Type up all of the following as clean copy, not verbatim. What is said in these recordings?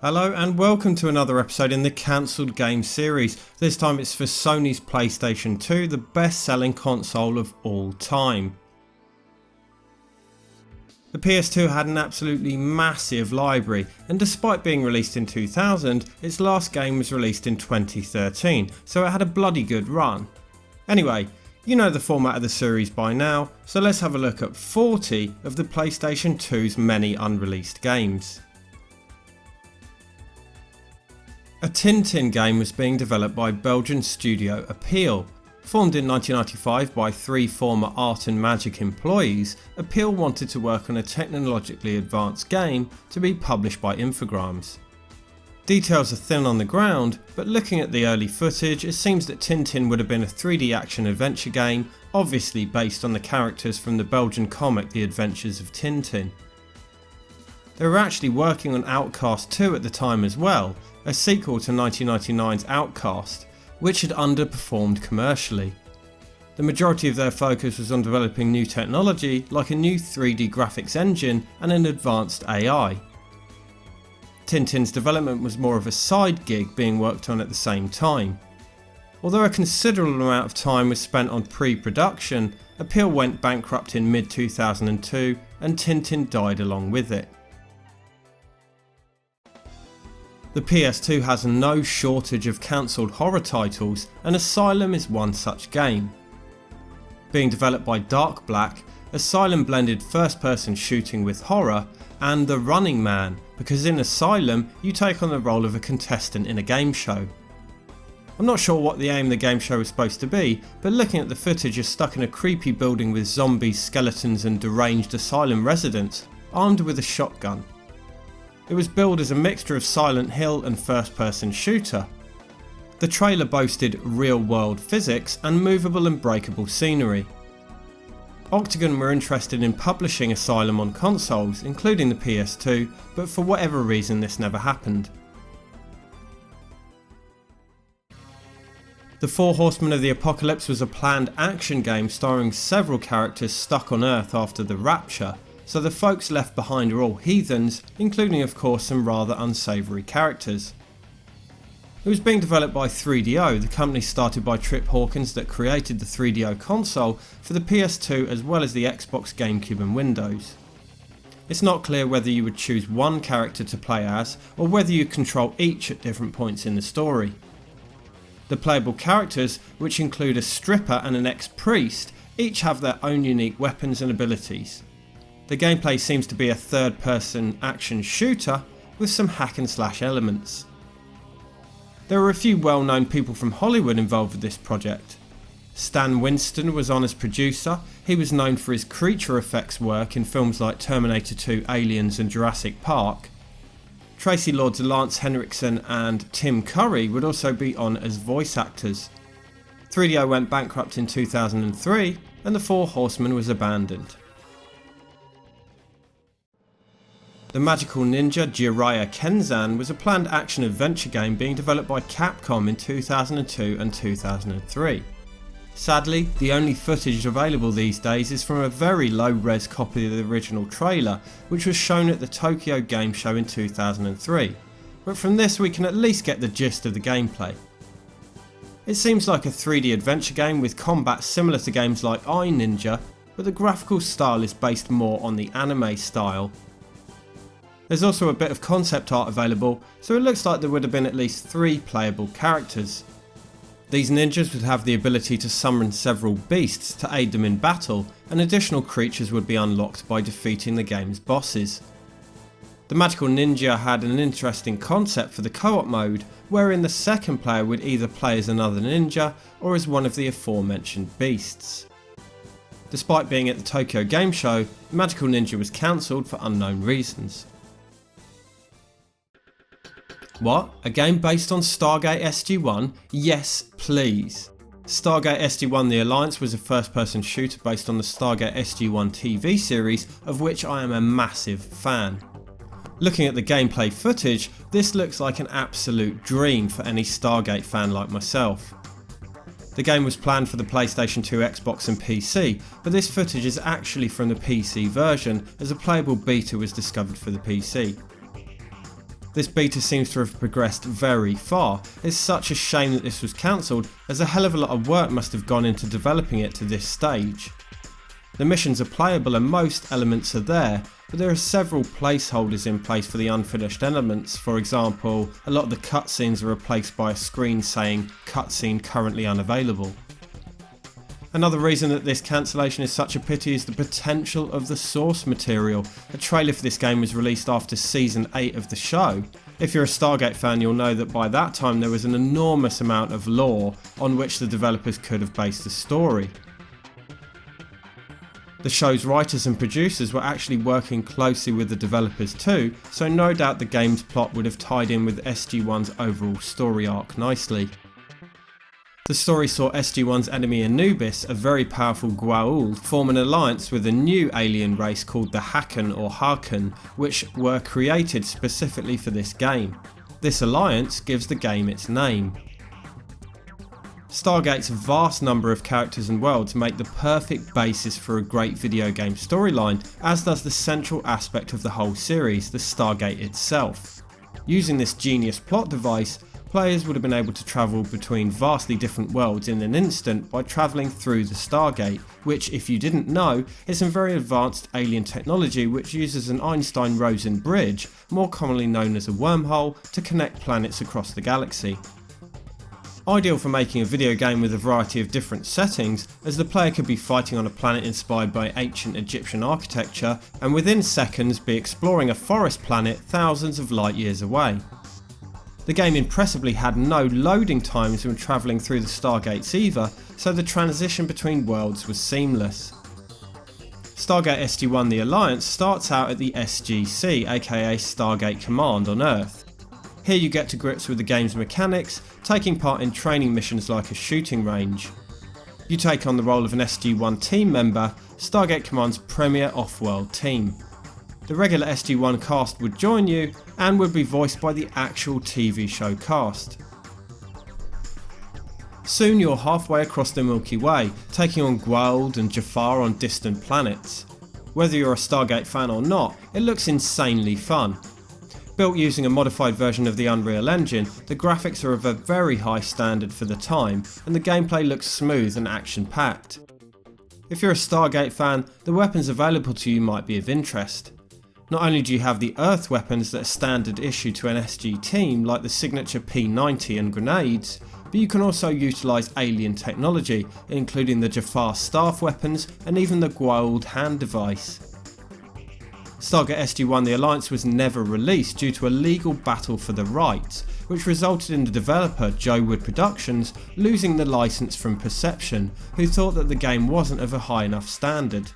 Hello and welcome to another episode in the cancelled game series. This time it's for Sony's PlayStation 2, the best selling console of all time. The PS2 had an absolutely massive library, and despite being released in 2000, its last game was released in 2013, so it had a bloody good run. Anyway, you know the format of the series by now, so let's have a look at 40 of the PlayStation 2's many unreleased games. A Tintin game was being developed by Belgian studio Appeal. Formed in 1995 by 3 former Art and Magic employees, Appeal wanted to work on a technologically advanced game to be published by Infogrames. Details are thin on the ground, but looking at the early footage it seems that Tintin would have been a 3D action adventure game, obviously based on the characters from the Belgian comic The Adventures of Tintin. They were actually working on Outcast 2 at the time as well, a sequel to 1999's Outcast, which had underperformed commercially. The majority of their focus was on developing new technology like a new 3D graphics engine and an advanced AI. Tintin's development was more of a side gig being worked on at the same time. Although a considerable amount of time was spent on pre-production, Appeal went bankrupt in mid-2002 and Tintin died along with it. The PS2 has no shortage of cancelled horror titles, and Asylum is one such game. Being developed by Dark Black, Asylum blended first-person shooting with horror and The Running Man, because in Asylum you take on the role of a contestant in a game show. I'm not sure what the aim of the game show was supposed to be, but looking at the footage you're stuck in a creepy building with zombies, skeletons and deranged asylum residents, armed with a shotgun. It was billed as a mixture of Silent Hill and first-person shooter. The trailer boasted real-world physics and movable and breakable scenery. Octagon were interested in publishing Asylum on consoles, including the PS2, but for whatever reason this never happened. The Four Horsemen of the Apocalypse was a planned action game starring several characters stuck on Earth after the Rapture, so the folks left behind are all heathens, including of course some rather unsavoury characters. It was being developed by 3DO, the company started by Trip Hawkins that created the 3DO console for the PS2 as well as the Xbox, GameCube and Windows. It's not clear whether you would choose one character to play as, or whether you control each at different points in the story. The playable characters, which include a stripper and an ex-priest, each have their own unique weapons and abilities. The gameplay seems to be a third-person action shooter with some hack and slash elements. There are a few well-known people from Hollywood involved with this project. Stan Winston was on as producer. He was known for his creature effects work in films like Terminator 2, Aliens and Jurassic Park. Tracy Lords, Lance Henriksen and Tim Curry would also be on as voice actors. 3DO went bankrupt in 2003 and the Four Horsemen was abandoned. The Magical Ninja Jiraiya Kenzan was a planned action-adventure game being developed by Capcom in 2002 and 2003. Sadly, the only footage available these days is from a very low-res copy of the original trailer, which was shown at the Tokyo Game Show in 2003, but from this we can at least get the gist of the gameplay. It seems like a 3D adventure game with combat similar to games like iNinja, but the graphical style is based more on the anime style. There's also a bit of concept art available, so it looks like there would have been at least 3 playable characters. These ninjas would have the ability to summon several beasts to aid them in battle, and additional creatures would be unlocked by defeating the game's bosses. The Magical Ninja had an interesting concept for the co-op mode, wherein the second player would either play as another ninja or as one of the aforementioned beasts. Despite being at the Tokyo Game Show, Magical Ninja was cancelled for unknown reasons. What? A game based on Stargate SG1? Yes, please. Stargate SG1 The Alliance was a first-person shooter based on the Stargate SG1 TV series, of which I am a massive fan. Looking at the gameplay footage, this looks like an absolute dream for any Stargate fan like myself. The game was planned for the PlayStation 2, Xbox and PC, but this footage is actually from the PC version as a playable beta was discovered for the PC. This beta seems to have progressed very far. It's such a shame that this was cancelled, as a hell of a lot of work must have gone into developing it to this stage. The missions are playable and most elements are there, but there are several placeholders in place for the unfinished elements. For example, a lot of the cutscenes are replaced by a screen saying "cutscene currently unavailable." Another reason that this cancellation is such a pity is the potential of the source material. A trailer for this game was released after Season 8 of the show. If you're a Stargate fan, you'll know that by that time there was an enormous amount of lore on which the developers could have based the story. The show's writers and producers were actually working closely with the developers too, so no doubt the game's plot would have tied in with SG1's overall story arc nicely. The story saw SG1's enemy Anubis, a very powerful Goa'uld, form an alliance with a new alien race called the Haken or Harken, which were created specifically for this game. This alliance gives the game its name. Stargate's vast number of characters and worlds make the perfect basis for a great video game storyline, as does the central aspect of the whole series, the Stargate itself. Using this genius plot device, players would have been able to travel between vastly different worlds in an instant by travelling through the Stargate, which, if you didn't know, is some very advanced alien technology which uses an Einstein-Rosen bridge, more commonly known as a wormhole, to connect planets across the galaxy. Ideal for making a video game with a variety of different settings, as the player could be fighting on a planet inspired by ancient Egyptian architecture, and within seconds be exploring a forest planet thousands of light years away. The game impressively had no loading times when travelling through the Stargates either, so the transition between worlds was seamless. Stargate SG1 The Alliance starts out at the SGC, aka Stargate Command on Earth. Here you get to grips with the game's mechanics, taking part in training missions like a shooting range. You take on the role of an SG1 team member, Stargate Command's premier off-world team. The regular SG1 cast would join you and would be voiced by the actual TV show cast. Soon you're halfway across the Milky Way, taking on Goa'uld and Jafar on distant planets. Whether you're a Stargate fan or not, it looks insanely fun. Built using a modified version of the Unreal Engine, the graphics are of a very high standard for the time, and the gameplay looks smooth and action-packed. If you're a Stargate fan, the weapons available to you might be of interest. Not only do you have the Earth weapons that are standard issue to an SG team like the signature P90 and grenades, but you can also utilise alien technology, including the Jafar staff weapons and even the Goa'uld hand device. Stargate SG1 The Alliance was never released due to a legal battle for the rights, which resulted in the developer, Joe Wood Productions, losing the licence from Perception, who thought that the game wasn't of a high enough standard.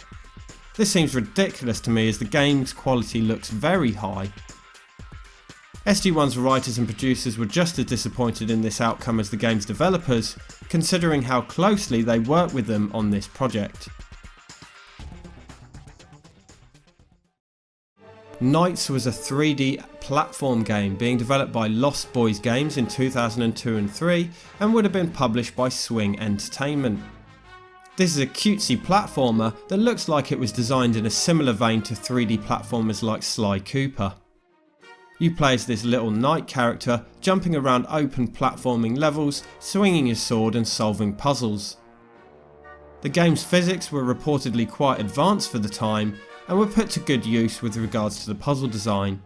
This seems ridiculous to me as the game's quality looks very high. SG1's writers and producers were just as disappointed in this outcome as the game's developers, considering how closely they worked with them on this project. Knights was a 3D platform game being developed by Lost Boys Games in 2002 and 3 and would have been published by Swing Entertainment. This is a cutesy platformer that looks like it was designed in a similar vein to 3D platformers like Sly Cooper. You play as this little knight character, jumping around open platforming levels, swinging your sword and solving puzzles. The game's physics were reportedly quite advanced for the time and were put to good use with regards to the puzzle design.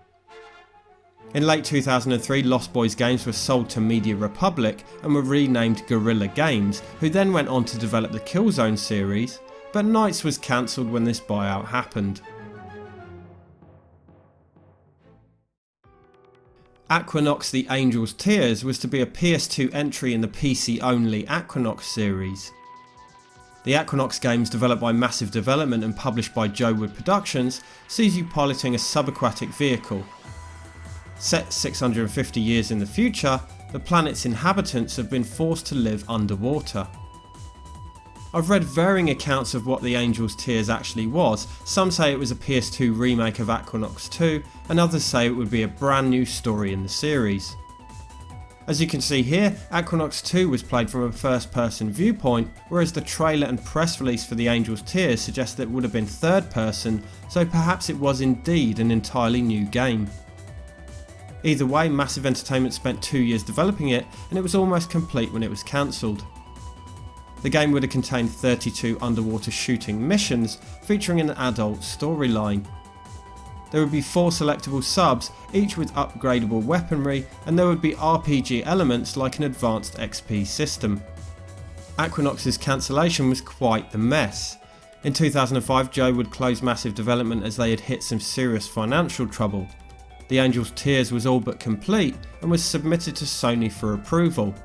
In late 2003, Lost Boys Games were sold to Media Republic and were renamed Guerrilla Games, who then went on to develop the Killzone series, but Knights was cancelled when this buyout happened. Aquanox The Angel's Tears was to be a PS2 entry in the PC-only Aquanox series. The Aquanox games, developed by Massive Development and published by Joe Wood Productions, sees you piloting a subaquatic vehicle. Set 650 years in the future, the planet's inhabitants have been forced to live underwater. I've read varying accounts of what The Angel's Tears actually was. Some say it was a PS2 remake of Aquanox 2, and others say it would be a brand new story in the series. As you can see here, Aquanox 2 was played from a first person viewpoint, whereas the trailer and press release for The Angel's Tears suggest that it would have been third person, so perhaps it was indeed an entirely new game. Either way, Massive Entertainment spent 2 years developing it, and it was almost complete when it was cancelled. The game would have contained 32 underwater shooting missions, featuring an adult storyline. There would be 4 selectable subs, each with upgradable weaponry, and there would be RPG elements like an advanced XP system. Aquanox's cancellation was quite the mess. In 2005, Joe would close Massive development as they had hit some serious financial trouble. The Angel's Tears was all but complete and was submitted to Sony for approval.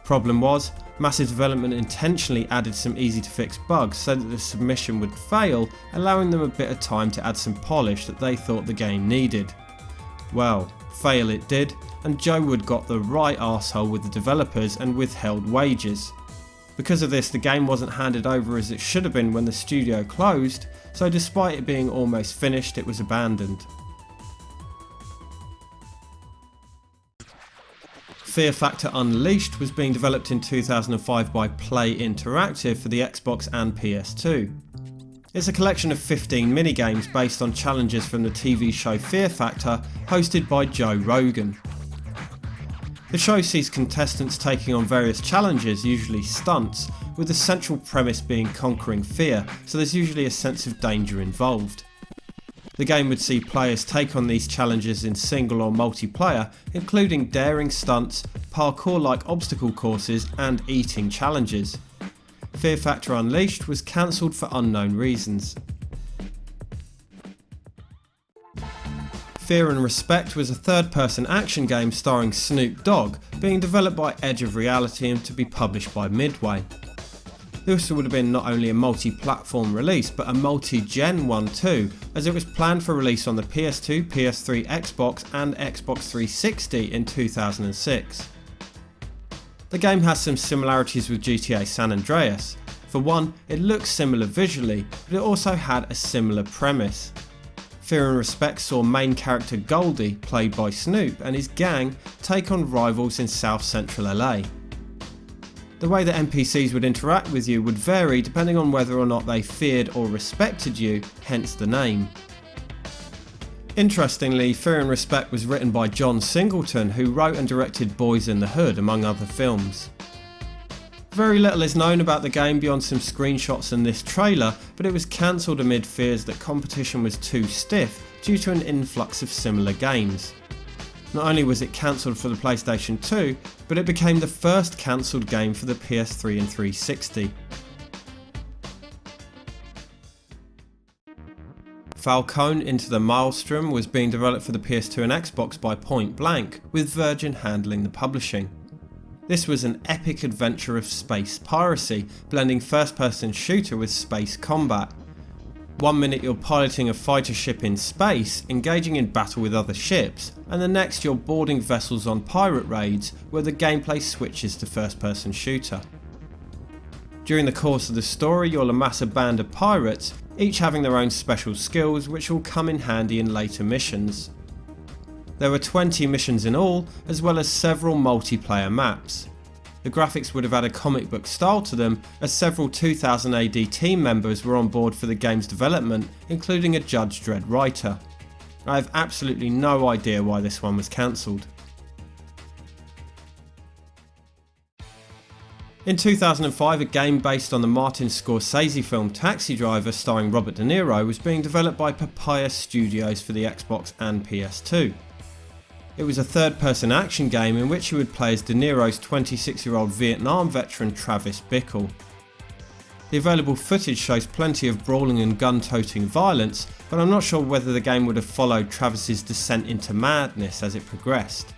Problem was, Massive development intentionally added some easy to fix bugs so that the submission would fail, allowing them a bit of time to add some polish that they thought the game needed. Well, fail it did, and Joe Wood got the right arsehole with the developers and withheld wages. Because of this, the game wasn't handed over as it should have been when the studio closed, so despite it being almost finished, it was abandoned. Fear Factor Unleashed was being developed in 2005 by Play Interactive for the Xbox and PS2. It's a collection of 15 minigames based on challenges from the TV show Fear Factor, hosted by Joe Rogan. The show sees contestants taking on various challenges, usually stunts, with the central premise being conquering fear, so there's usually a sense of danger involved. The game would see players take on these challenges in single or multiplayer, including daring stunts, parkour-like obstacle courses, and eating challenges. Fear Factor Unleashed was cancelled for unknown reasons. Fear and Respect was a third-person action game starring Snoop Dogg, being developed by Edge of Reality and to be published by Midway. This would have been not only a multi-platform release, but a multi-gen one too, as it was planned for release on the PS2, PS3, Xbox and Xbox 360 in 2006. The game has some similarities with GTA San Andreas. For one, it looks similar visually, but it also had a similar premise. Fear and Respect saw main character Goldie, played by Snoop, and his gang take on rivals in South Central LA. The way that NPCs would interact with you would vary depending on whether or not they feared or respected you, hence the name. Interestingly, Fear and Respect was written by John Singleton, who wrote and directed Boys in the Hood, among other films. Very little is known about the game beyond some screenshots and this trailer, but it was cancelled amid fears that competition was too stiff due to an influx of similar games. Not only was it cancelled for the PlayStation 2, but it became the first cancelled game for the PS3 and 360. Falcone Into the Maelstrom was being developed for the PS2 and Xbox by Point Blank, with Virgin handling the publishing. This was an epic adventure of space piracy, blending first-person shooter with space combat. 1 minute you're piloting a fighter ship in space, engaging in battle with other ships, and the next you're boarding vessels on pirate raids, where the gameplay switches to first-person shooter. During the course of the story, you'll amass a band of pirates, each having their own special skills which will come in handy in later missions. There were 20 missions in all, as well as several multiplayer maps. The graphics would have had a comic book style to them, as several 2000 AD team members were on board for the game's development, including a Judge Dredd writer. I have absolutely no idea why this one was cancelled. In 2005, a game based on the Martin Scorsese film Taxi Driver starring Robert De Niro was being developed by Papaya Studios for the Xbox and PS2. It was a third-person action game in which you would play as De Niro's 26-year-old Vietnam veteran Travis Bickle. The available footage shows plenty of brawling and gun-toting violence, but I'm not sure whether the game would have followed Travis's descent into madness as it progressed.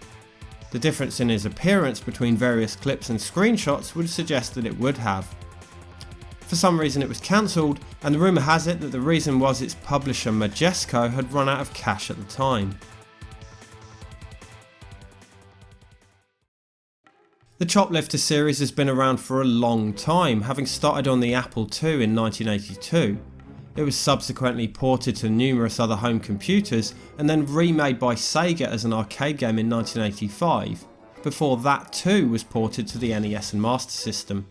The difference in his appearance between various clips and screenshots would suggest that it would have. For some reason it was cancelled, and the rumour has it that the reason was its publisher Majesco had run out of cash at the time. The Choplifter series has been around for a long time, having started on the Apple II in 1982. It was subsequently ported to numerous other home computers and then remade by Sega as an arcade game in 1985. Before that too was ported to the NES and Master System.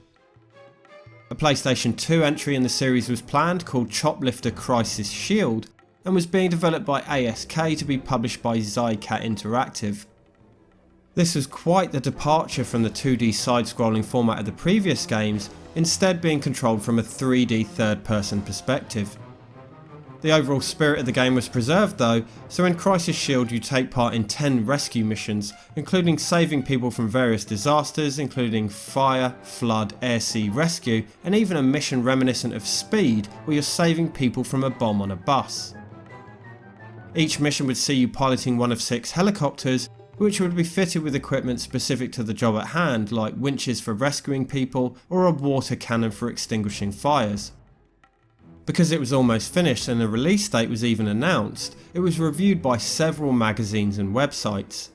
A PlayStation 2 entry in the series was planned, called Choplifter Crisis Shield, and was being developed by ASK to be published by Zycat Interactive. This was quite the departure from the 2D side-scrolling format of the previous games, instead being controlled from a 3D third-person perspective. The overall spirit of the game was preserved though, so in Crisis Shield you take part in 10 rescue missions, including saving people from various disasters including fire, flood, air-sea rescue, and even a mission reminiscent of Speed where you're saving people from a bomb on a bus. Each mission would see you piloting one of 6 helicopters, which would be fitted with equipment specific to the job at hand, like winches for rescuing people or a water cannon for extinguishing fires. Because it was almost finished and a release date was even announced, it was reviewed by several magazines and websites.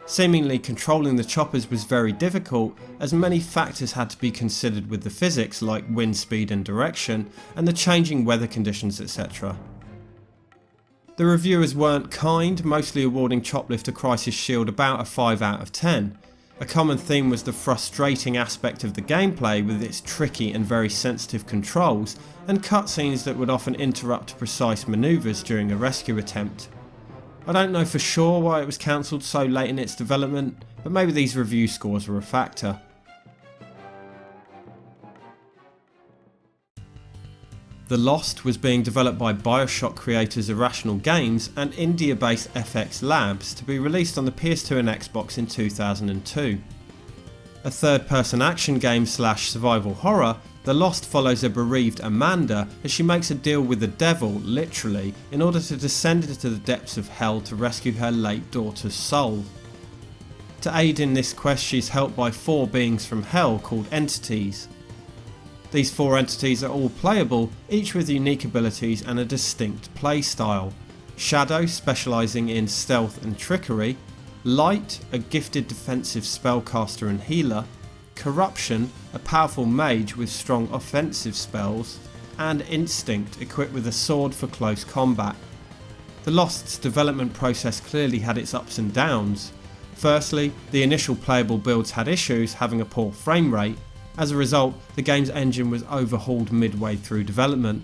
Seemingly controlling the choppers was very difficult, as many factors had to be considered with the physics like wind speed and direction, and the changing weather conditions, etc. The reviewers weren't kind, mostly awarding Choplift to Crisis Shield about a 5 out of 10. A common theme was the frustrating aspect of the gameplay with its tricky and very sensitive controls, and cutscenes that would often interrupt precise manoeuvres during a rescue attempt. I don't know for sure why it was cancelled so late in its development, but maybe these review scores were a factor. The Lost was being developed by Bioshock creators Irrational Games and India-based FX Labs to be released on the PS2 and Xbox in 2002. A third-person action game / survival horror, The Lost follows a bereaved Amanda as she makes a deal with the devil, literally, in order to descend into the depths of hell to rescue her late daughter's soul. To aid in this quest she is helped by 4 beings from hell called entities. These 4 entities are all playable, each with unique abilities and a distinct play style. Shadow, specialising in stealth and trickery. Light, a gifted defensive spellcaster and healer. Corruption, a powerful mage with strong offensive spells. And Instinct, equipped with a sword for close combat. The Lost's development process clearly had its ups and downs. Firstly, the initial playable builds had issues, having a poor frame rate. As a result, the game's engine was overhauled midway through development.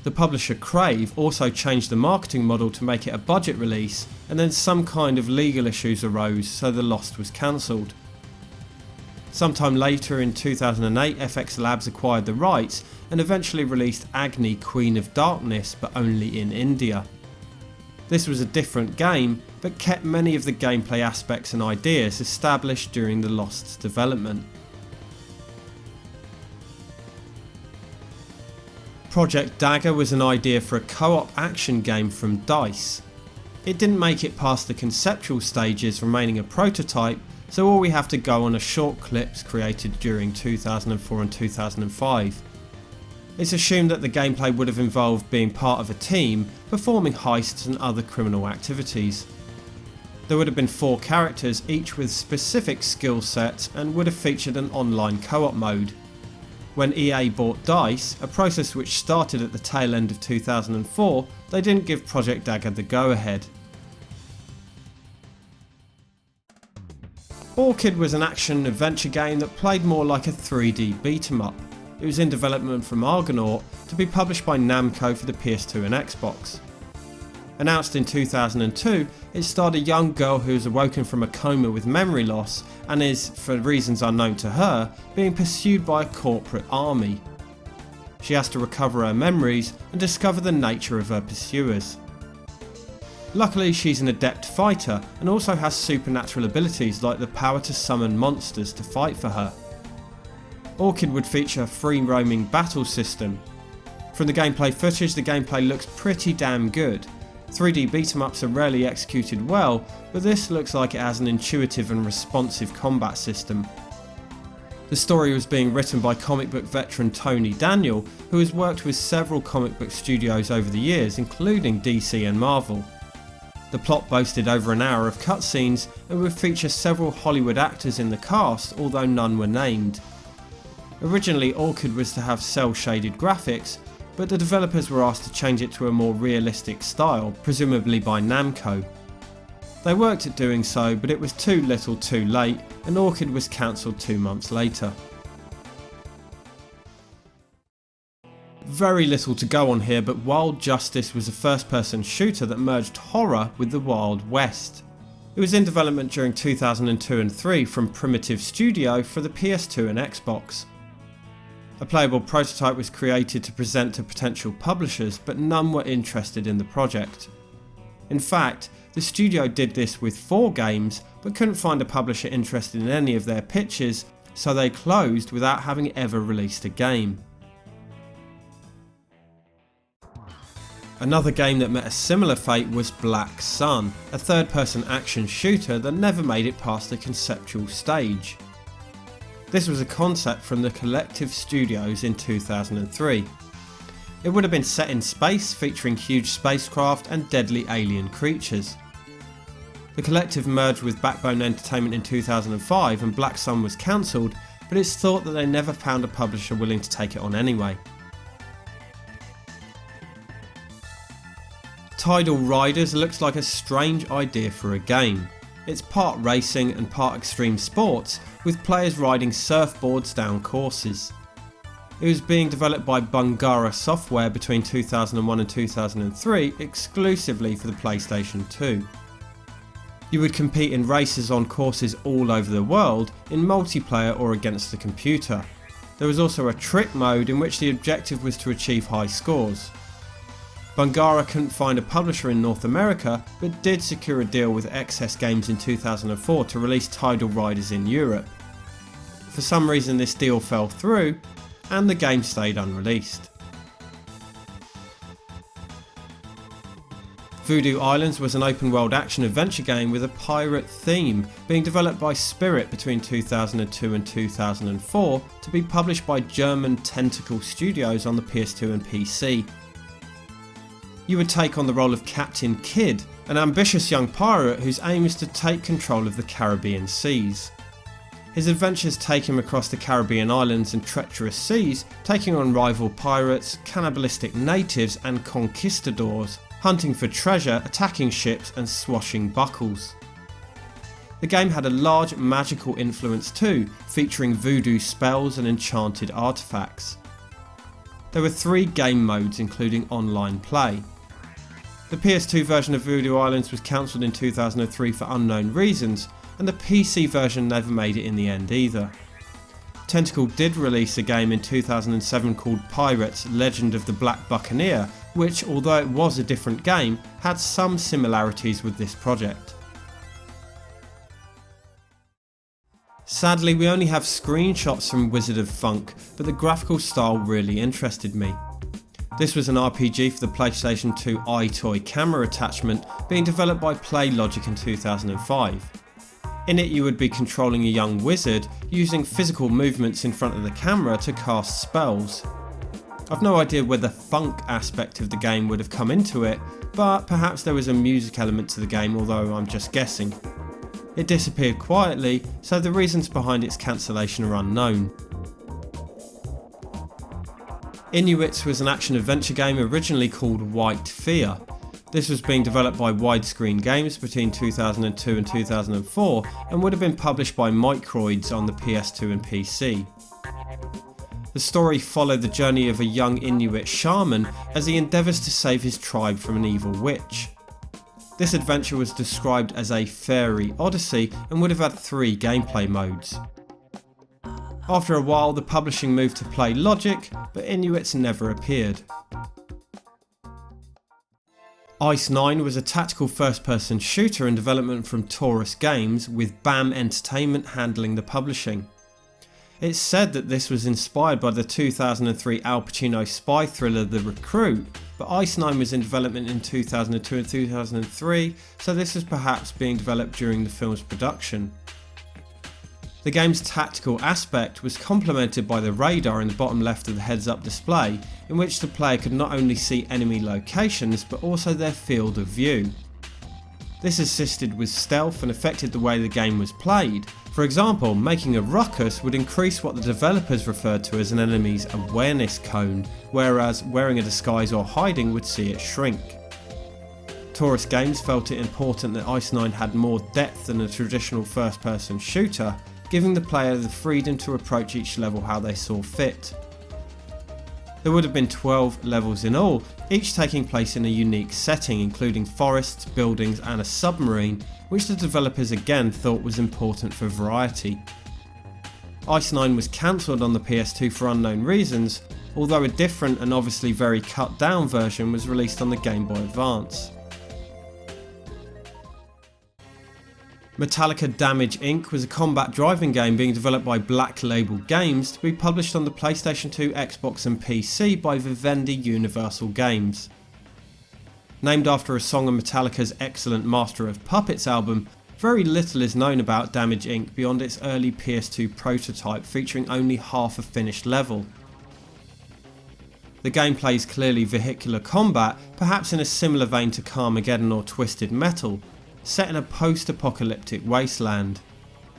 The publisher Crave also changed the marketing model to make it a budget release, and then some kind of legal issues arose, so The Lost was cancelled. Sometime later in 2008, FX Labs acquired the rights and eventually released Agni Queen of Darkness, but only in India. This was a different game, but kept many of the gameplay aspects and ideas established during The Lost's development. Project Dagger was an idea for a co-op action game from DICE. It didn't make it past the conceptual stages, remaining a prototype, so all we have to go on are short clips created during 2004 and 2005. It's assumed that the gameplay would have involved being part of a team, performing heists and other criminal activities. There would have been 4 characters, each with specific skill sets, and would have featured an online co-op mode. When EA bought DICE, a process which started at the tail end of 2004, they didn't give Project Dagger the go-ahead. Orchid was an action-adventure game that played more like a 3D beat-em-up. It was in development from Argonaut to be published by Namco for the PS2 and Xbox. Announced in 2002, it starred a young girl who is awoken from a coma with memory loss and is, for reasons unknown to her, being pursued by a corporate army. She has to recover her memories and discover the nature of her pursuers. Luckily, she's an adept fighter and also has supernatural abilities like the power to summon monsters to fight for her. Orchid would feature a free-roaming battle system. From the gameplay footage, the gameplay looks pretty damn good. 3D beat-em-ups are rarely executed well, but this looks like it has an intuitive and responsive combat system. The story was being written by comic book veteran Tony Daniel, who has worked with several comic book studios over the years, including DC and Marvel. The plot boasted over an hour of cutscenes and would feature several Hollywood actors in the cast, although none were named. Originally, Orchid was to have cel-shaded graphics, but the developers were asked to change it to a more realistic style, presumably by Namco. They worked at doing so, but it was too little too late, and Orchid was cancelled 2 months later. Very little to go on here, but Wild Justice was a first-person shooter that merged horror with the Wild West. It was in development during 2002 and 3 from Primitive Studio for the PS2 and Xbox. A playable prototype was created to present to potential publishers, but none were interested in the project. In fact, the studio did this with 4 games, but couldn't find a publisher interested in any of their pitches, so they closed without having ever released a game. Another game that met a similar fate was Black Sun, a third-person action shooter that never made it past the conceptual stage. This was a concept from the Collective Studios in 2003. It would have been set in space, featuring huge spacecraft and deadly alien creatures. The Collective merged with Backbone Entertainment in 2005 and Black Sun was cancelled, but it's thought that they never found a publisher willing to take it on anyway. Tidal Riders looks like a strange idea for a game. It's part racing and part extreme sports, with players riding surfboards down courses. It was being developed by Bungara Software between 2001 and 2003 exclusively for the PlayStation 2. You would compete in races on courses all over the world, in multiplayer or against the computer. There was also a trick mode in which the objective was to achieve high scores. Bungara couldn't find a publisher in North America, but did secure a deal with XS Games in 2004 to release Tidal Riders in Europe. For some reason this deal fell through, and the game stayed unreleased. Voodoo Islands was an open world action adventure game with a pirate theme, being developed by Spirit between 2002 and 2004 to be published by German Tentacle Studios on the PS2 and PC. You would take on the role of Captain Kidd, an ambitious young pirate whose aim is to take control of the Caribbean seas. His adventures take him across the Caribbean islands and treacherous seas, taking on rival pirates, cannibalistic natives and conquistadors, hunting for treasure, attacking ships and swashing buckles. The game had a large magical influence too, featuring voodoo spells and enchanted artifacts. There were 3 game modes including online play. The PS2 version of Voodoo Islands was cancelled in 2003 for unknown reasons, and the PC version never made it in the end either. Tentacle did release a game in 2007 called Pirates: Legend of the Black Buccaneer, which, although it was a different game, had some similarities with this project. Sadly, we only have screenshots from Wizard of Funk, but the graphical style really interested me. This was an RPG for the PlayStation 2 iToy camera attachment, being developed by PlayLogic in 2005. In it you would be controlling a young wizard, using physical movements in front of the camera to cast spells. I've no idea where the funk aspect of the game would have come into it, but perhaps there was a music element to the game, although I'm just guessing. It disappeared quietly, so the reasons behind its cancellation are unknown. Inuits was an action-adventure game originally called White Fear. This was being developed by Widescreen Games between 2002 and 2004 and would have been published by Microids on the PS2 and PC. The story followed the journey of a young Inuit shaman as he endeavours to save his tribe from an evil witch. This adventure was described as a fairy odyssey and would have had 3 gameplay modes. After a while the publishing moved to PlayLogic, but Inuits never appeared. XIII was a tactical first-person shooter in development from Taurus Games, with BAM Entertainment handling the publishing. It's said that this was inspired by the 2003 Al Pacino spy thriller The Recruit, but XIII was in development in 2002 and 2003, so this was perhaps being developed during the film's production. The game's tactical aspect was complemented by the radar in the bottom left of the heads-up display, in which the player could not only see enemy locations but also their field of view. This assisted with stealth and affected the way the game was played. For example, making a ruckus would increase what the developers referred to as an enemy's awareness cone, whereas wearing a disguise or hiding would see it shrink. Taurus Games felt it important that XIII had more depth than a traditional first-person shooter, giving the player the freedom to approach each level how they saw fit. There would have been 12 levels in all, each taking place in a unique setting including forests, buildings and a submarine, which the developers again thought was important for variety. XIII was cancelled on the PS2 for unknown reasons, although a different and obviously very cut down version was released on the Game Boy Advance. Metallica Damage Inc was a combat driving game being developed by Black Label Games to be published on the PlayStation 2, Xbox and PC by Vivendi Universal Games. Named after a song on Metallica's excellent Master of Puppets album, very little is known about Damage Inc beyond its early PS2 prototype featuring only half a finished level. The gameplay is clearly vehicular combat, perhaps in a similar vein to Carmageddon or Twisted Metal, set in a post-apocalyptic wasteland.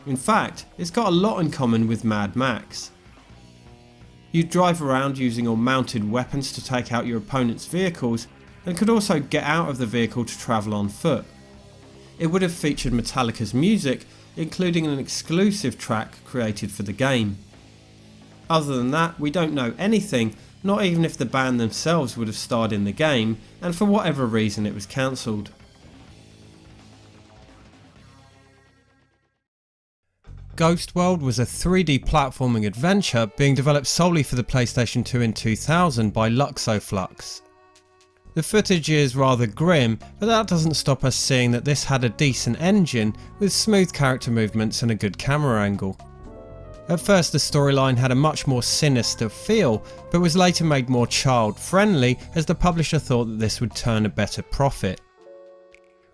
In fact, it's got a lot in common with Mad Max. You drive around using your mounted weapons to take out your opponent's vehicles and could also get out of the vehicle to travel on foot. It would have featured Metallica's music, including an exclusive track created for the game. Other than that, we don't know anything, not even if the band themselves would have starred in the game, and for whatever reason it was cancelled. Ghost World was a 3D platforming adventure being developed solely for the PlayStation 2 in 2000 by Luxoflux. The footage is rather grim, but that doesn't stop us seeing that this had a decent engine with smooth character movements and a good camera angle. At first the storyline had a much more sinister feel, but was later made more child friendly as the publisher thought that this would turn a better profit.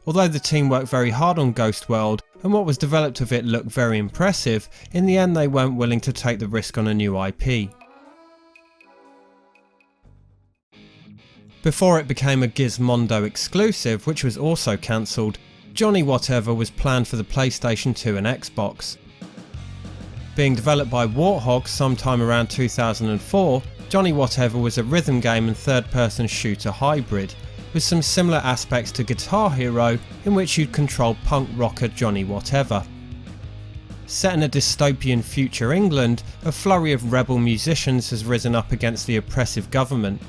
Although the team worked very hard on Ghost World and what was developed of it looked very impressive, in the end they weren't willing to take the risk on a new IP. Before it became a Gizmondo exclusive, which was also cancelled, Johnny Whatever was planned for the PlayStation 2 and Xbox. Being developed by Warthog sometime around 2004, Johnny Whatever was a rhythm game and third-person shooter hybrid, with some similar aspects to Guitar Hero in which you'd control punk rocker Johnny Whatever. Set in a dystopian future England, a flurry of rebel musicians has risen up against the oppressive government.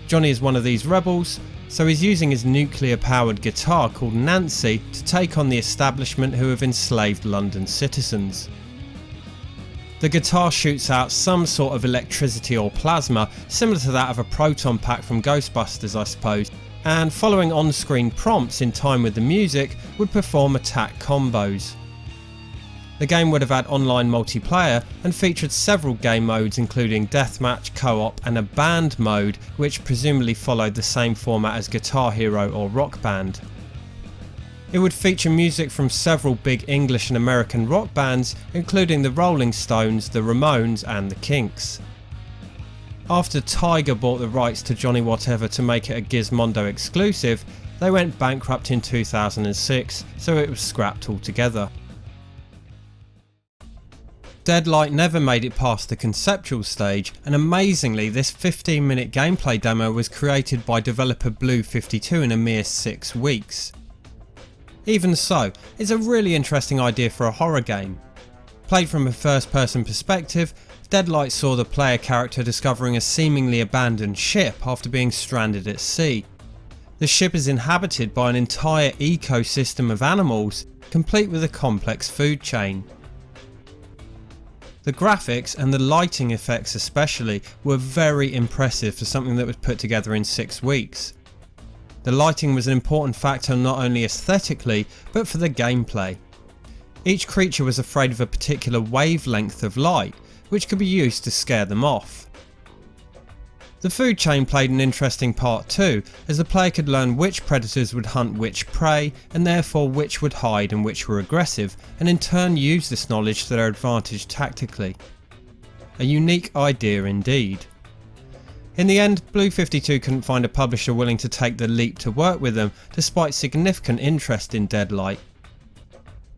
Johnny is one of these rebels, so he's using his nuclear-powered guitar called Nancy to take on the establishment who have enslaved London citizens. The guitar shoots out some sort of electricity or plasma, similar to that of a proton pack from Ghostbusters I suppose, and following on-screen prompts in time with the music would perform attack combos. The game would have had online multiplayer and featured several game modes including deathmatch, co-op and a band mode which presumably followed the same format as Guitar Hero or Rock Band. It would feature music from several big English and American rock bands including the Rolling Stones, the Ramones and the Kinks. After Tiger bought the rights to Johnny Whatever to make it a Gizmondo exclusive, they went bankrupt in 2006, so it was scrapped altogether. Deadlight never made it past the conceptual stage, and amazingly this 15-minute gameplay demo was created by developer Blue52 in a mere 6 weeks. Even so, it's a really interesting idea for a horror game. Played from a first-person perspective, Deadlight saw the player character discovering a seemingly abandoned ship after being stranded at sea. The ship is inhabited by an entire ecosystem of animals, complete with a complex food chain. The graphics and the lighting effects especially were very impressive for something that was put together in 6 weeks. The lighting was an important factor not only aesthetically but for the gameplay. Each creature was afraid of a particular wavelength of light, which could be used to scare them off. The food chain played an interesting part too, as the player could learn which predators would hunt which prey and therefore which would hide and which were aggressive, and in turn use this knowledge to their advantage tactically. A unique idea indeed. In the end, Blue52 couldn't find a publisher willing to take the leap to work with them despite significant interest in Deadlight.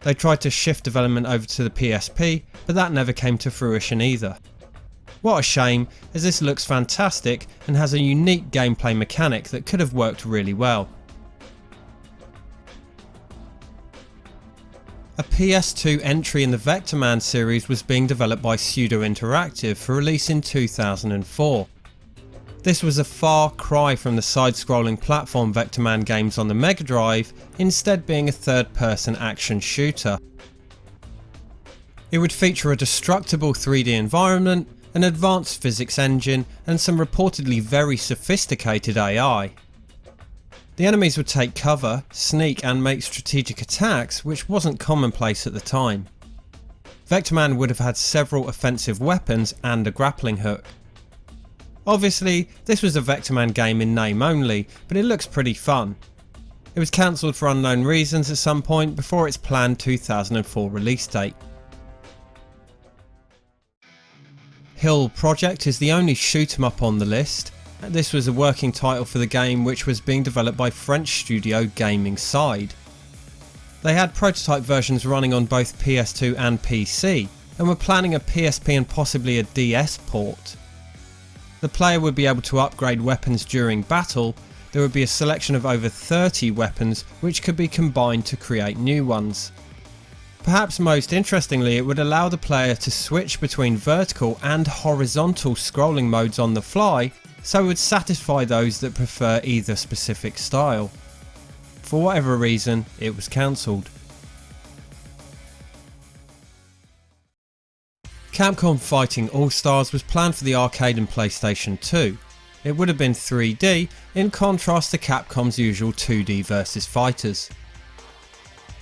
They tried to shift development over to the PSP, but that never came to fruition either. What a shame, as this looks fantastic and has a unique gameplay mechanic that could have worked really well. A PS2 entry in the Vector Man series was being developed by Pseudo Interactive for release in 2004. This was a far cry from the side-scrolling platform Vectorman games on the Mega Drive, instead being a third-person action shooter. It would feature a destructible 3D environment, an advanced physics engine, and some reportedly very sophisticated AI. The enemies would take cover, sneak and make strategic attacks, which wasn't commonplace at the time. Vectorman would have had several offensive weapons and a grappling hook. Obviously, this was a Vectorman game in name only, but it looks pretty fun. It was cancelled for unknown reasons at some point before its planned 2004 release date. Hill Project is the only shoot 'em up on the list. This was a working title for the game, which was being developed by French studio Gaming Side. They had prototype versions running on both PS2 and PC, and were planning a PSP and possibly a DS port. The player would be able to upgrade weapons during battle. There would be a selection of over 30 weapons which could be combined to create new ones. Perhaps most interestingly, it would allow the player to switch between vertical and horizontal scrolling modes on the fly, so it would satisfy those that prefer either specific style. For whatever reason, it was cancelled. Capcom Fighting All-Stars was planned for the arcade and PlayStation 2. It would have been 3D, in contrast to Capcom's usual 2D versus fighters.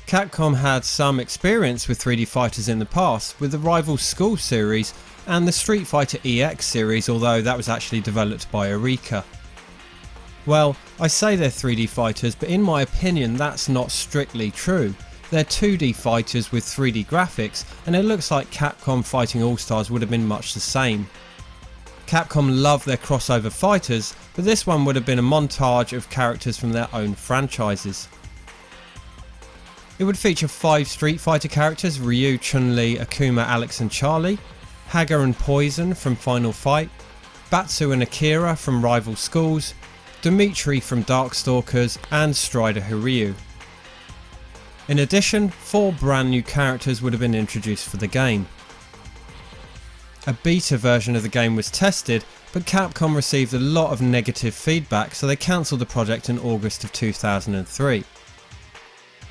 Capcom had some experience with 3D fighters in the past, with the Rival School series and the Street Fighter EX series, although that was actually developed by Eureka. Well, I say they're 3D fighters, but in my opinion that's not strictly true. They're 2D fighters with 3D graphics, and it looks like Capcom Fighting All-Stars would have been much the same. Capcom love their crossover fighters, but this one would have been a montage of characters from their own franchises. It would feature 5 Street Fighter characters: Ryu, Chun-Li, Akuma, Alex and Charlie, Haga and Poison from Final Fight, Batsu and Akira from Rival Schools, Dimitri from Darkstalkers, and Strider Hiryu. In addition, 4 brand new characters would have been introduced for the game. A beta version of the game was tested, but Capcom received a lot of negative feedback, so they cancelled the project in August of 2003.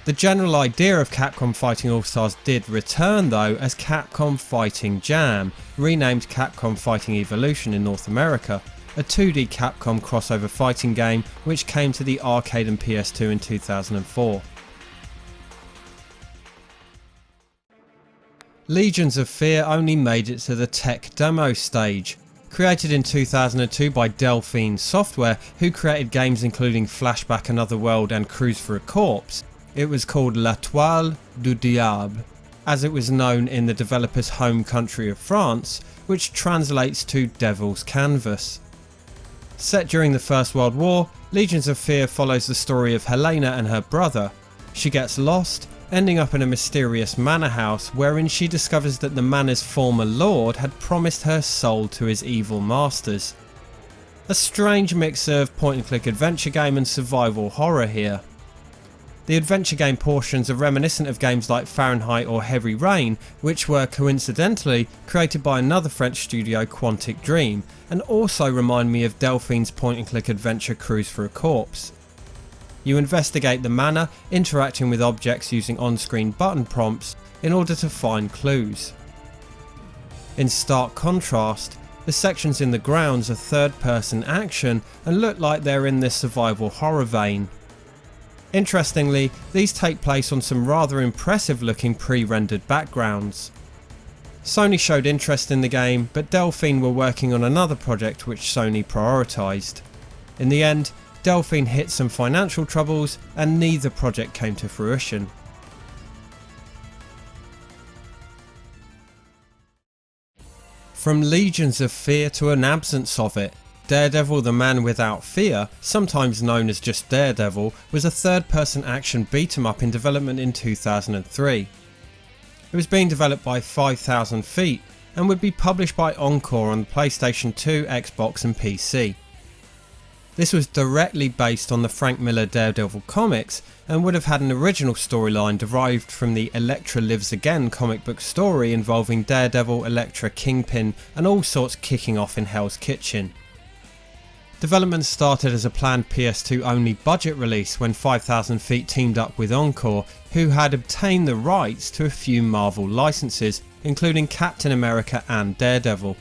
The general idea of Capcom Fighting All-Stars did return though as Capcom Fighting Jam, renamed Capcom Fighting Evolution in North America, a 2D Capcom crossover fighting game which came to the arcade and PS2 in 2004. Legions of Fear only made it to the tech demo stage. Created in 2002 by Delphine Software, who created games including Flashback Another World and Cruise for a Corpse, it was called La Toile du Diable, as it was known in the developer's home country of France, which translates to Devil's Canvas. Set during the First World War, Legions of Fear follows the story of Helena and her brother. She gets lost, ending up in a mysterious manor house wherein she discovers that the manor's former lord had promised her soul to his evil masters. A strange mix of point-and-click adventure game and survival horror here. The adventure game portions are reminiscent of games like Fahrenheit or Heavy Rain, which were coincidentally created by another French studio, Quantic Dream, and also remind me of Delphine's point-and-click adventure Cruise for a Corpse. You investigate the manor, interacting with objects using on-screen button prompts in order to find clues. In stark contrast, the sections in the grounds are third-person action and look like they're in this survival horror vein. Interestingly, these take place on some rather impressive looking pre-rendered backgrounds. Sony showed interest in the game, but Delphine were working on another project which Sony prioritised. In the end, Delphine hit some financial troubles and neither project came to fruition. From Legions of Fear to an absence of it, Daredevil the Man Without Fear, sometimes known as just Daredevil, was a third-person action beat-em-up in development in 2003. It was being developed by 5000 Feet and would be published by Encore on the PlayStation 2, Xbox and PC. This was directly based on the Frank Miller Daredevil comics and would have had an original storyline derived from the Elektra Lives Again comic book story involving Daredevil, Elektra, Kingpin and all sorts kicking off in Hell's Kitchen. Development started as a planned PS2 only budget release when 5000 Feet teamed up with Encore, who had obtained the rights to a few Marvel licenses, including Captain America and Daredevil.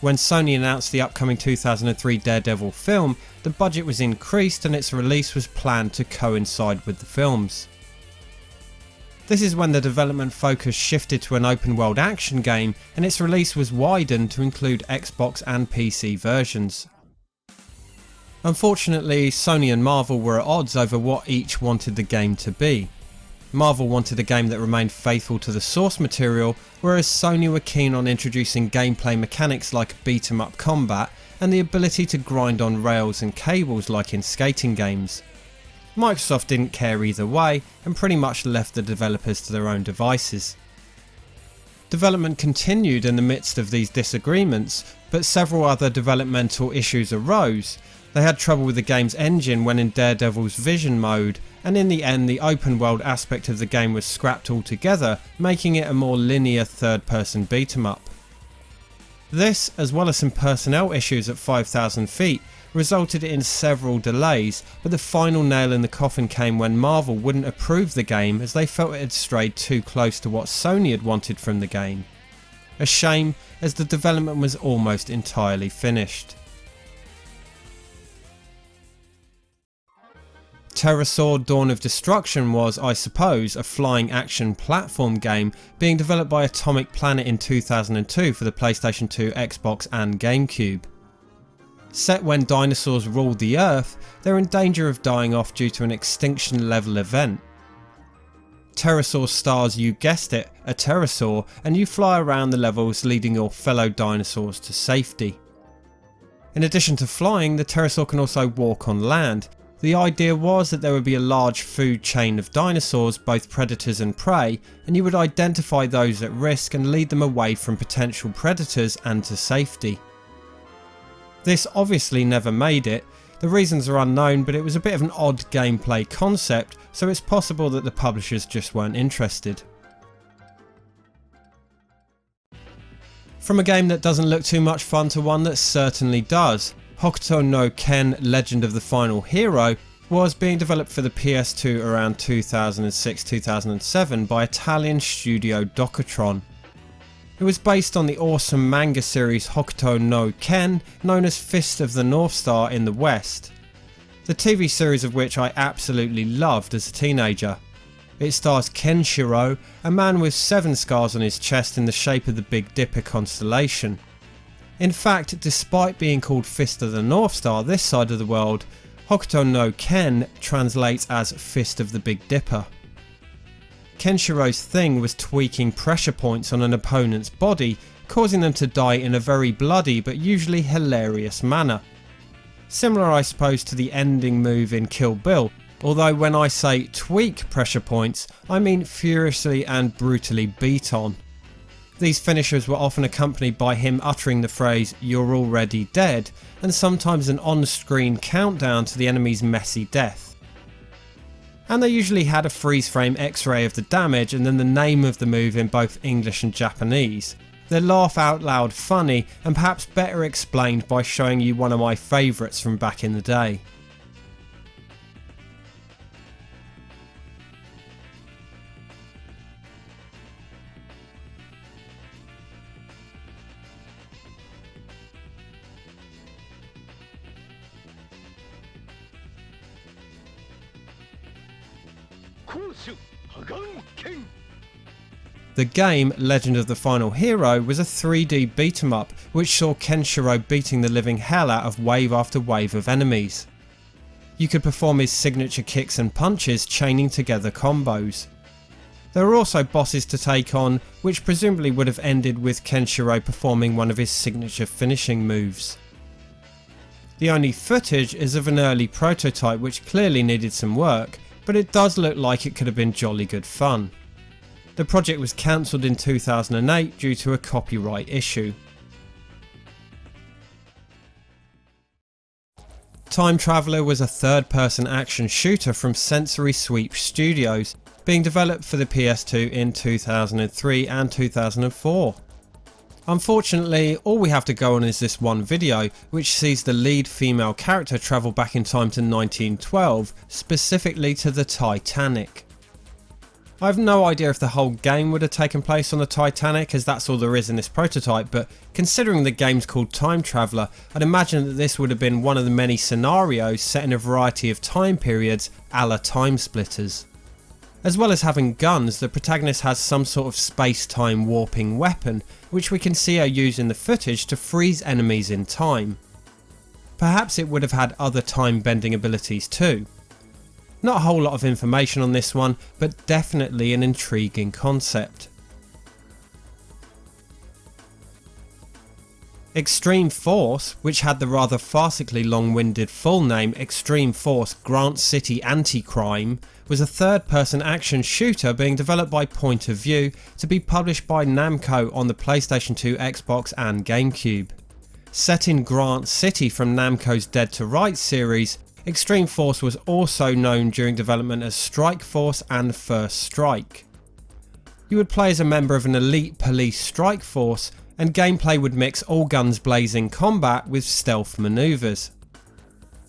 When Sony announced the upcoming 2003 Daredevil film, the budget was increased and its release was planned to coincide with the films. This is when the development focus shifted to an open world action game and its release was widened to include Xbox and PC versions. Unfortunately, Sony and Marvel were at odds over what each wanted the game to be. Marvel wanted a game that remained faithful to the source material, whereas Sony were keen on introducing gameplay mechanics like beat 'em up combat and the ability to grind on rails and cables like in skating games. Microsoft didn't care either way and pretty much left the developers to their own devices. Development continued in the midst of these disagreements, but several other developmental issues arose. They had trouble with the game's engine when in Daredevil's vision mode, and in the end the open world aspect of the game was scrapped altogether, making it a more linear third person beat 'em up. This, as well as some personnel issues at 5000 Feet, resulted in several delays, but the final nail in the coffin came when Marvel wouldn't approve the game as they felt it had strayed too close to what Sony had wanted from the game. A shame, as the development was almost entirely finished. Pterosaur Dawn of Destruction was, I suppose, a flying action platform game being developed by Atomic Planet in 2002 for the PlayStation 2, Xbox and GameCube. Set when dinosaurs ruled the earth, they're in danger of dying off due to an extinction level event. Pterosaur stars, you guessed it, a pterosaur, and you fly around the levels leading your fellow dinosaurs to safety. In addition to flying, the pterosaur can also walk on land. The idea was that there would be a large food chain of dinosaurs, both predators and prey, and you would identify those at risk and lead them away from potential predators and to safety. This obviously never made it. The reasons are unknown, but it was a bit of an odd gameplay concept, so it's possible that the publishers just weren't interested. From a game that doesn't look too much fun to one that certainly does. Hokuto no Ken Legend of the Final Hero was being developed for the PS2 around 2006-2007 by Italian studio Dokatron. It was based on the awesome manga series Hokuto no Ken, known as Fist of the North Star in the West. The TV series of which I absolutely loved as a teenager. It stars Kenshiro, a man with 7 scars on his chest in the shape of the Big Dipper constellation. In fact, despite being called Fist of the North Star this side of the world, Hokuto no Ken translates as Fist of the Big Dipper. Kenshiro's thing was tweaking pressure points on an opponent's body, causing them to die in a very bloody but usually hilarious manner. Similar, I suppose, to the ending move in Kill Bill, although when I say tweak pressure points, I mean furiously and brutally beat on. These finishers were often accompanied by him uttering the phrase "you're already dead" and sometimes an on-screen countdown to the enemy's messy death. And they usually had a freeze frame x-ray of the damage and then the name of the move in both English and Japanese. They're laugh out loud funny and perhaps better explained by showing you one of my favourites from back in the day. The game, Legend of the Final Hero, was a 3D beat 'em up which saw Kenshiro beating the living hell out of wave after wave of enemies. You could perform his signature kicks and punches, chaining together combos. There were also bosses to take on, which presumably would have ended with Kenshiro performing one of his signature finishing moves. The only footage is of an early prototype which clearly needed some work, but it does look like it could have been jolly good fun. The project was cancelled in 2008 due to a copyright issue. Time Traveler was a third-person action shooter from Sensory Sweep Studios, being developed for the PS2 in 2003 and 2004. Unfortunately, all we have to go on is this one video, which sees the lead female character travel back in time to 1912, specifically to the Titanic. I have no idea if the whole game would have taken place on the Titanic, as that's all there is in this prototype, but considering the game's called Time Traveller, I'd imagine that this would have been one of the many scenarios set in a variety of time periods a la Time Splitters. As well as having guns, the protagonist has some sort of space-time warping weapon, which we can see her use in the footage to freeze enemies in time. Perhaps it would have had other time-bending abilities too. Not a whole lot of information on this one, but definitely an intriguing concept. Extreme Force, which had the rather farcically long-winded full name Extreme Force Grant City Anti-Crime, was a third-person action shooter being developed by Point of View to be published by Namco on the PlayStation 2, Xbox and GameCube. Set in Grant City from Namco's Dead to Rights series, Extreme Force was also known during development as Strike Force and First Strike. You would play as a member of an elite police strike force, and gameplay would mix all guns blazing combat with stealth manoeuvres.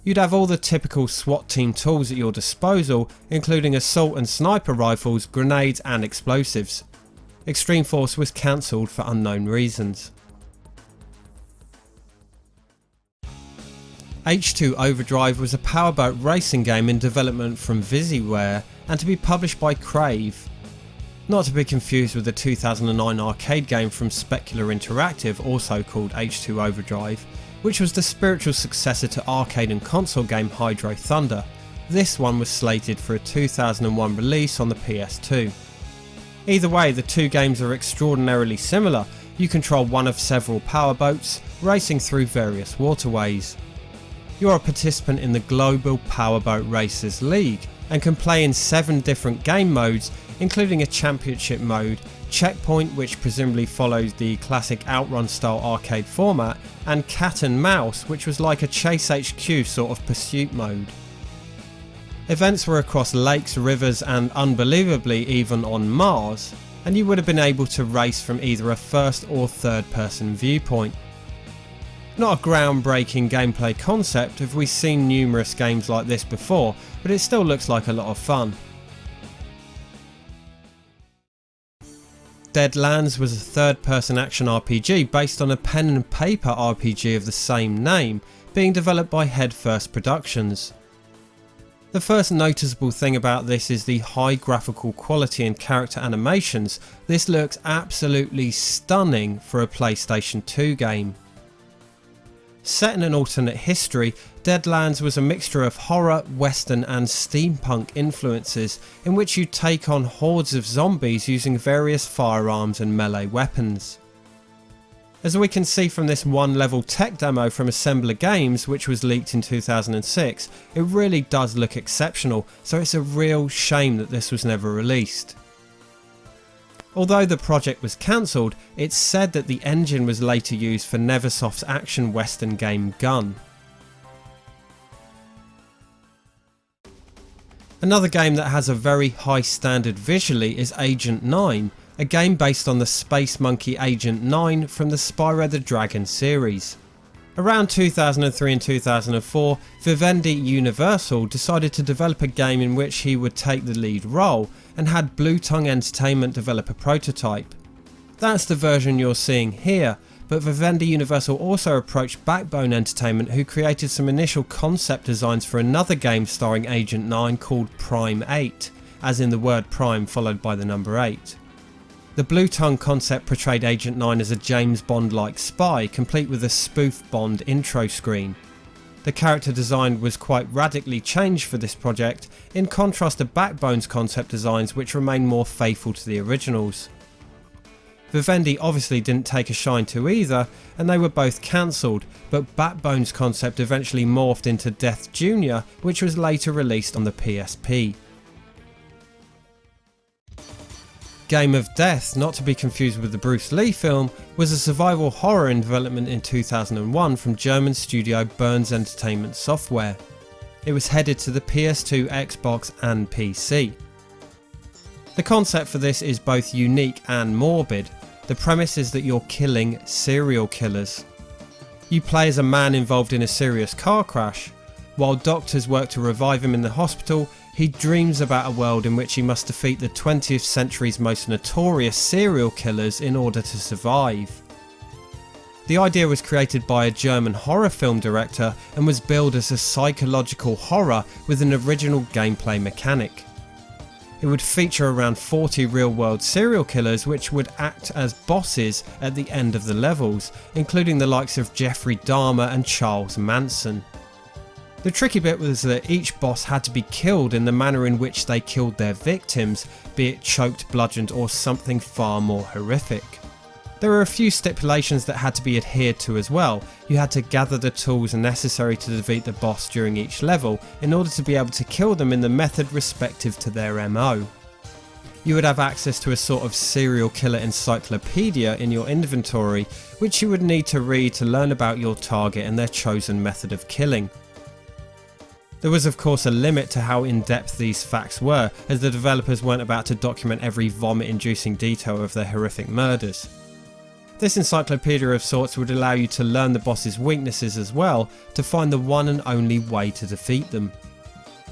You'd have all the typical SWAT team tools at your disposal, including assault and sniper rifles, grenades and explosives. Extreme Force was cancelled for unknown reasons. H2 Overdrive was a powerboat racing game in development from VisiWare and to be published by Crave. Not to be confused with the 2009 arcade game from Specular Interactive, also called H2 Overdrive, which was the spiritual successor to arcade and console game Hydro Thunder. This one was slated for a 2001 release on the PS2. Either way, the two games are extraordinarily similar. You control one of several powerboats, racing through various waterways. You are a participant in the Global Powerboat Racers League and can play in 7 different game modes, including a championship mode, checkpoint which presumably follows the classic Outrun style arcade format, and cat and mouse, which was like a Chase HQ sort of pursuit mode. Events were across lakes, rivers and unbelievably even on Mars, and you would have been able to race from either a first or third person viewpoint. Not a groundbreaking gameplay concept, have we seen numerous games like this before, but it still looks like a lot of fun. Deadlands was a third-person action RPG based on a pen and paper RPG of the same name, being developed by Headfirst Productions. The first noticeable thing about this is the high graphical quality and character animations. This looks absolutely stunning for a PlayStation 2 game. Set in an alternate history, Deadlands was a mixture of horror, western and steampunk influences in which you take on hordes of zombies using various firearms and melee weapons. As we can see from this one level tech demo from Assembler Games, which was leaked in 2006, it really does look exceptional, so it's a real shame that this was never released. Although the project was cancelled, it's said that the engine was later used for Neversoft's action western game Gun. Another game that has a very high standard visually is Agent 9, a game based on the Space Monkey Agent 9 from the Spyro the Dragon series. Around 2003 and 2004, Vivendi Universal decided to develop a game in which he would take the lead role, and had Blue Tongue Entertainment develop a prototype. That's the version you're seeing here, but Vivendi Universal also approached Backbone Entertainment, who created some initial concept designs for another game starring Agent 9 called Prime 8, as in the word prime followed by the number 8. The Blue Tongue concept portrayed Agent 9 as a James Bond-like spy, complete with a spoof Bond intro screen. The character design was quite radically changed for this project, in contrast to Backbone's concept designs, which remain more faithful to the originals. Vivendi obviously didn't take a shine to either, and they were both cancelled, but Backbone's concept eventually morphed into Death Jr., which was later released on the PSP. Game of Death, not to be confused with the Bruce Lee film, was a survival horror in development in 2001 from German studio Burns Entertainment Software. It was headed to the PS2, Xbox and PC. The concept for this is both unique and morbid. The premise is that you're killing serial killers. You play as a man involved in a serious car crash. While doctors work to revive him in the hospital, he dreams about a world in which he must defeat the 20th century's most notorious serial killers in order to survive. The idea was created by a German horror film director and was billed as a psychological horror with an original gameplay mechanic. It would feature around 40 real-world serial killers which would act as bosses at the end of the levels, including the likes of Jeffrey Dahmer and Charles Manson. The tricky bit was that each boss had to be killed in the manner in which they killed their victims, be it choked, bludgeoned or something far more horrific. There were a few stipulations that had to be adhered to as well. You had to gather the tools necessary to defeat the boss during each level in order to be able to kill them in the method respective to their MO. You would have access to a sort of serial killer encyclopedia in your inventory, which you would need to read to learn about your target and their chosen method of killing. There was of course a limit to how in-depth these facts were, as the developers weren't about to document every vomit-inducing detail of their horrific murders. This encyclopedia of sorts would allow you to learn the boss's weaknesses as well, to find the one and only way to defeat them.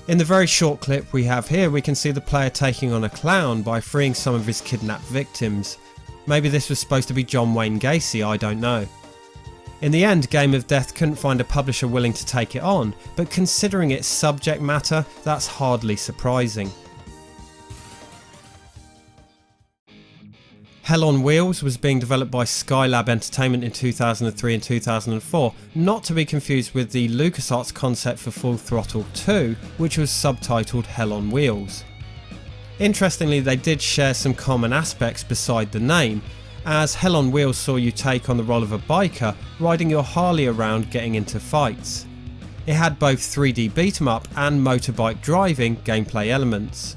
In the very short clip we have here, we can see the player taking on a clown by freeing some of his kidnapped victims. Maybe this was supposed to be John Wayne Gacy, I don't know. In the end, Game of Death couldn't find a publisher willing to take it on, but considering its subject matter, that's hardly surprising. Hell on Wheels was being developed by Skylab Entertainment in 2003 and 2004, not to be confused with the LucasArts concept for Full Throttle 2, which was subtitled Hell on Wheels. Interestingly, they did share some common aspects beside the name, as Hell on Wheels saw you take on the role of a biker, riding your Harley around getting into fights. It had both 3D beat 'em up and motorbike driving gameplay elements.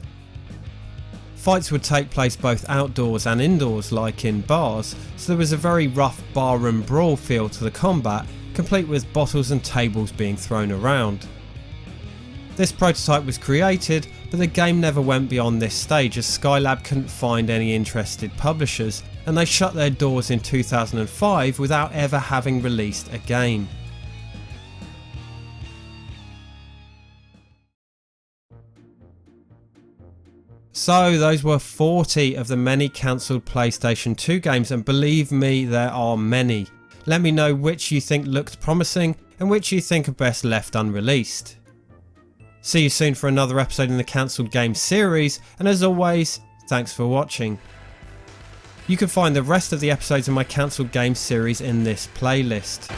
Fights would take place both outdoors and indoors like in bars, so there was a very rough barroom brawl feel to the combat, complete with bottles and tables being thrown around. This prototype was created, but the game never went beyond this stage as Skylab couldn't find any interested publishers, and they shut their doors in 2005 without ever having released a game. So those were 40 of the many cancelled PlayStation 2 games, and believe me, there are many. Let me know which you think looked promising and which you think are best left unreleased. See you soon for another episode in the cancelled game series, and as always, thanks for watching. You can find the rest of the episodes in my cancelled game series in this playlist.